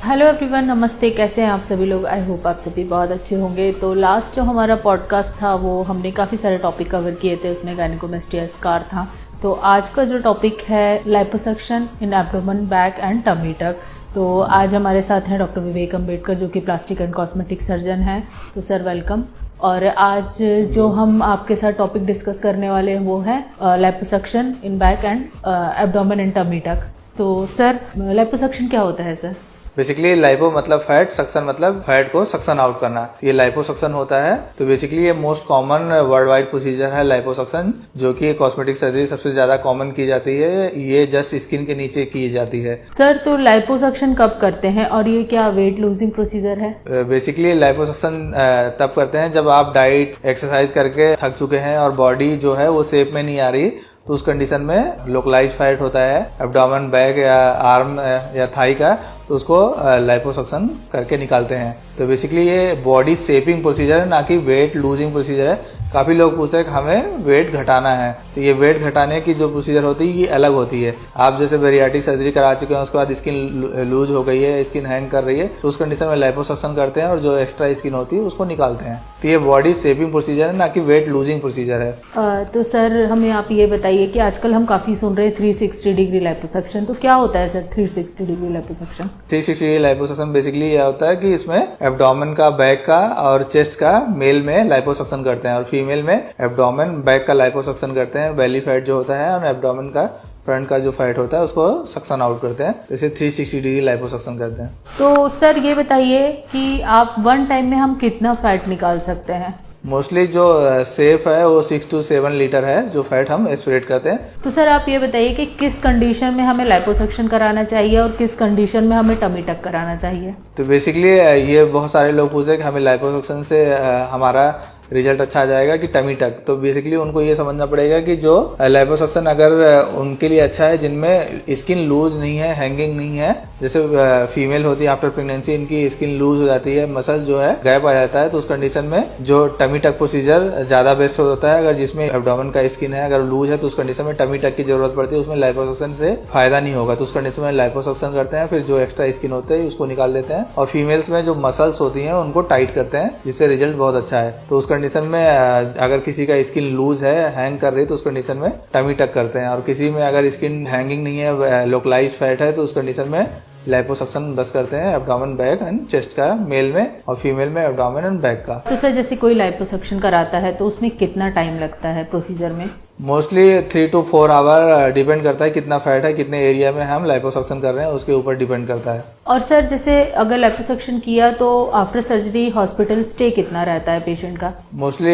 Hello everyone, नमस्ते। कैसे हैं आप सभी लोग? आई होप आप सभी बहुत अच्छे होंगे। तो लास्ट जो हमारा पॉडकास्ट था वो हमने काफ़ी सारे टॉपिक कवर किए थे, उसमें गायनेकोमेस्टिया स्कार था। तो आज का जो टॉपिक है liposuction in abdomen, back and tummy tuck. तो आज हमारे साथ हैं डॉक्टर विवेक अम्बेडकर, जो कि प्लास्टिक एंड कॉस्मेटिक सर्जन हैं। तो सर वेलकम। और आज जो हम आपके साथ टॉपिक डिस्कस करने वाले हैं वो है liposuction in back and abdomen and tummy tuck. तो सर लाइपोसक्शन क्या होता है सर? बेसिकली लाइपो मतलब फैट, सक्शन मतलब फैट को सक्शन आउट करना, ये लाइपोसक्शन होता है। तो बेसिकली ये most common world wide procedure है लाइपोसक्शन, जो कि कॉस्मेटिक सर्जरी सबसे ज्यादा कॉमन की जाती है। ये जस्ट स्किन के नीचे की जाती है। सर तो लाइपोसक्शन कब करते हैं और ये क्या वेट लूजिंग प्रोसीजर है? बेसिकली लाइपोसक्शन तब करते हैं जब आप डाइट एक्सरसाइज करके थक चुके हैं और बॉडी जो है वो शेप में नहीं आ रही, तो उस कंडीशन में लोकलाइज फैट होता है एब्डोमेन, बैक या आर्म या थाई का, तो उसको लाइपोसक्शन करके निकालते हैं। तो बेसिकली ये बॉडी शेपिंग प्रोसीजर है, ना कि वेट लूजिंग प्रोसीजर है। काफी लोग पूछते हैं कि हमें वेट घटाना है, तो ये वेट घटाने की जो प्रोसीजर होती है ये अलग होती है। आप जैसे बेरियाटिक सर्जरी करा चुके हैं, उसके बाद स्किन लूज हो गई है, स्किन हैंग कर रही है, तो उस कंडीशन में लाइपोसक्शन करते हैं और जो एक्स्ट्रा स्किन होती है उसको निकालते हैं। तो ये बॉडी शेपिंग प्रोसीजर है, ना कि वेट लूजिंग प्रोसीजर है। तो सर हमें आप ये बताइए कि आजकल हम काफी सुन रहे हैं 360 डिग्री लाइपोसक्शन। तो क्या होता है sir 360 degree liposuction? 360 degree liposuction basically यह होता है कि इसमें एब्डोमेन का, बैक का और चेस्ट का मेल में लाइपोसक्शन करते हैं, और फीमेल में एब्डोमेन, बैक का लाइपोसक्शन करते हैं। बेली फैट जो होता है और एब्डोमेन का फ्रंट का जो फैट होता है उसको सक्शन आउट करते हैं। जैसे 360 डिग्री लाइपोसक्शन करते हैं। तो सर ये बताइए कि आप वन टाइम में हम कितना फैट निकाल सकते हैं? मोस्टली जो सेफ है वो 6 to 7 लीटर है जो फैट हम एस्पिरेट करते हैं। तो सर आप ये बताइए कि किस कंडीशन में हमें लाइपोसक्शन कराना चाहिए और किस कंडीशन में हमें टमी टक कराना चाहिए? तो बेसिकली ये बहुत सारे लोग पूछते हैं कि हमें लाइपोसक्शन से हमारा रिजल्ट अच्छा आ जाएगा कि टमी टक। तो बेसिकली उनको ये समझना पड़ेगा कि जो लाइपोसक्शन अगर उनके लिए अच्छा है जिनमें स्किन लूज नहीं है, हैंगिंग नहीं है, जैसे फीमेल होती है आफ्टर प्रेगनेंसी, इनकी स्किन लूज हो जाती है, मसल जो है गैप आ जाता है, तो उस कंडीशन में जो टमी टक प्रोसीजर ज्यादा बेस्ट होता है। अगर जिसमें एब्डोमेन का स्किन है अगर लूज है तो उस कंडीशन में टमी टक की जरूरत पड़ती है, उसमें लाइपोसक्शन से फायदा नहीं होगा, तो उस कंडीशन में लाइपोसक्शन करते हैं। फिर जो एक्स्ट्रा स्किन होते हैं उसको निकाल देते हैं, और फीमेल्स में जो मसल्स होती है उनको टाइट करते हैं, जिससे रिजल्ट बहुत अच्छा है। तो उस कंडीशन में अगर किसी का स्किन लूज है, हैंग कर रही है, तो उस कंडीशन में टमी टक करते हैं। और किसी में अगर स्किन हैंगिंग नहीं है, लोकलाइज फैट है, तो उस कंडीशन में लाइपोसक्शन बस करते हैं एब्डोमेन, बैक एंड चेस्ट का मेल में, और फीमेल में एब्डोमेन एंड बैक का। तो सर जैसे कोई लाइपोसक्शन कराता है तो उसमें कितना टाइम लगता है प्रोसीजर में? मोस्टली 3 to 4 आवर डिपेंड करता है कितना फैट है, कितने एरिया में हम लाइपोसक्शन कर रहे हैं, उसके ऊपर डिपेंड करता है। और सर जैसे अगर लाइपोसक्शन किया तो आफ्टर सर्जरी हॉस्पिटल स्टे कितना रहता है पेशेंट का? मोस्टली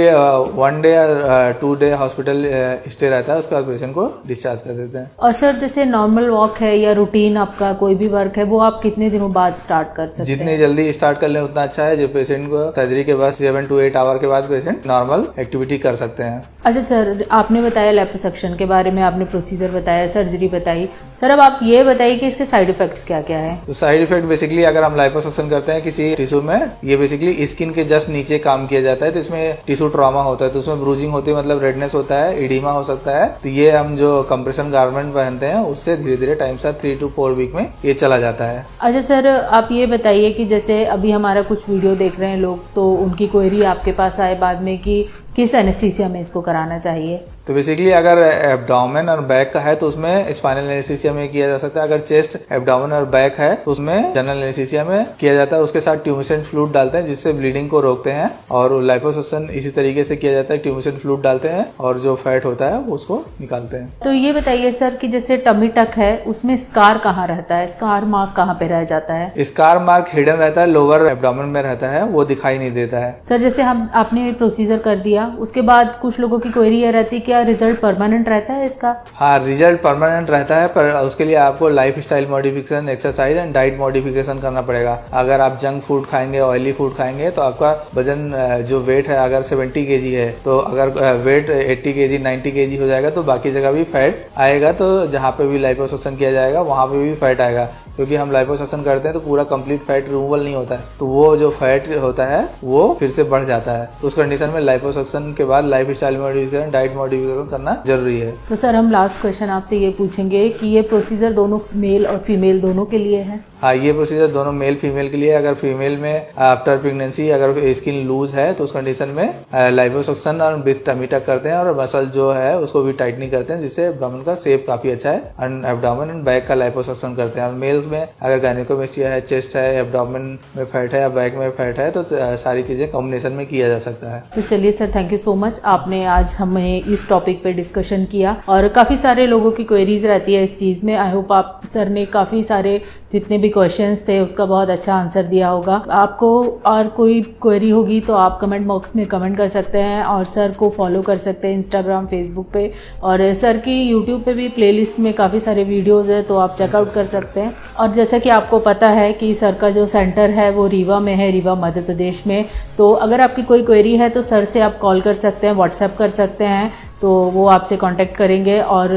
1 day या 2 day हॉस्पिटल स्टे रहता है, उसके बाद पेशेंट को डिस्चार्ज कर देते हैं। और सर जैसे नॉर्मल वॉक है या रूटीन आपका कोई भी वर्क है, वो आप कितने दिनों बाद स्टार्ट कर सकते हैं? जितनी जल्दी स्टार्ट कर लें उतना अच्छा है। जो पेशेंट को सर्जरी के बाद 7 to 8 आवर के बाद पेशेंट नॉर्मल एक्टिविटी कर सकते हैं। अच्छा सर, आपने बताया लाइपोसक्शन के बारे में, आपने प्रोसीजर बताया, सर्जरी बताई। सर अब आप ये बताइए कि इसके साइड इफेक्ट्स क्या क्या है? तो साइड इफेक्ट बेसिकली अगर हम लाइपोसक्शन करते हैं किसी टिश्यू में, ये बेसिकली स्किन के जस्ट नीचे काम किया जाता है, तो इसमें टिश्यू ट्रॉमा होता है, तो उसमें ब्रूजिंग होती है, मतलब रेडनेस होता है, इडीमा हो सकता है। तो ये हम जो कंप्रेशन गारमेंट पहनते हैं उससे धीरे धीरे टाइम से 3 to 4 वीक में ये चला जाता है। अच्छा सर, आप ये बताइए कि जैसे अभी हमारा कुछ वीडियो देख रहे हैं लोग, तो उनकी क्वेरी आपके पास आए बाद में कि किस एनेस्थीसिया में इसको कराना चाहिए? तो बेसिकली अगर एब्डोमेन और बैक का है तो उसमें स्पाइनल एनेस्थीसिया में किया जा सकता है। अगर चेस्ट, एब्डोमेन और बैक है तो उसमें जनरल एनेस्थीसिया में किया जाता है। उसके साथ ट्यूमेसेंट फ्लूइड डालते हैं जिससे ब्लीडिंग को रोकते हैं, और लाइपोसक्शन इसी तरीके से किया जाता है, ट्यूमेसेंट फ्लूइड डालते हैं और जो फैट होता है वो उसको निकालते हैं। तो ये बताइए सर कि जैसे टमी टक है उसमें स्कार कहाँ रहता है, स्कार मार्क कहाँ पे रह जाता है? स्कार मार्क हिडन रहता है, लोअर एब्डोमेन में रहता है, वो दिखाई नहीं देता है। सर जैसे आपने प्रोसीजर कर दिया, उसके बाद कुछ लोगों की क्वेरी ये रहती है क्या रिजल्ट परमानेंट रहता है इसका? हाँ, रिजल्ट परमानेंट रहता है, पर उसके लिए आपको life style modification, exercise and diet modification करना पड़ेगा। अगर आप जंक फूड खाएंगे, ऑयली फूड खाएंगे, तो आपका वजन जो वेट है अगर 70 kg है, तो अगर वेट 80 kg 90 kg हो जाएगा तो बाकी जगह भी फैट आएगा, तो जहाँ पे भी लाइपोसक्शन किया जाएगा वहां पे भी फैट आएगा। क्योंकि हम लाइपोसक्शन करते हैं तो पूरा कंप्लीट फैट रिमूवल नहीं होता है, तो वो जो फैट होता है वो फिर से बढ़ जाता है। तो उस कंडीशन में लाइपोसक्शन के बाद life style modification, diet modification करना जरूरी है। तो सर हम लास्ट क्वेश्चन आपसे ये पूछेंगे कि ये प्रोसीजर दोनों मेल और फीमेल दोनों के लिए है? हाँ, ये प्रोसीजर दोनों मेल फीमेल के लिए। अगर फीमेल में आफ्टर प्रेगनेंसी अगर स्किन लूज है तो उस कंडीशन में लाइपोसक्शन और विद टमी टक करते हैं और मसल जो है उसको भी टाइटनिंग करते हैं, जिससे एब्डोमेन का शेप काफी अच्छा है। एंड एब्डोमेन एंड बैक का लाइपोसक्शन करते हैं। और मेल्स में अगर गायनेकोमेस्टिया है, चेस्ट है, एब्डोमेन में फैट है या बैक में फैट है तो सारी चीजें कॉम्बिनेशन में किया जा सकता है। तो चलिए sir, thank you so much, आपने आज हमें इस टॉपिक पे डिस्कशन किया और काफ़ी सारे लोगों की क्वेरीज रहती है इस चीज़ में। आई होप आप सर ने काफ़ी सारे जितने भी क्वेश्चंस थे उसका बहुत अच्छा आंसर दिया होगा। आपको और कोई क्वेरी होगी तो आप कमेंट बॉक्स में कमेंट कर सकते हैं और सर को फॉलो कर सकते हैं इंस्टाग्राम, फेसबुक पे, और सर की यूट्यूब पे भी प्लेलिस्ट में काफ़ी सारे वीडियोज़ है तो आप चेकआउट कर सकते हैं। और जैसा कि आपको पता है कि सर का जो सेंटर है वो रीवा में है, रीवा मध्य प्रदेश में। तो अगर आपकी कोई क्वेरी है तो सर से आप कॉल कर सकते हैं, व्हाट्सएप कर सकते हैं, तो वो आपसे कांटेक्ट करेंगे। और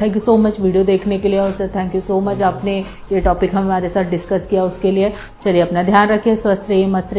thank you so much video देखने के लिए, और sir thank you so much आपने ये टॉपिक हमारे साथ डिस्कस किया उसके लिए। चलिए अपना ध्यान रखिए, स्वस्थ रहिए, मस्त रहिए।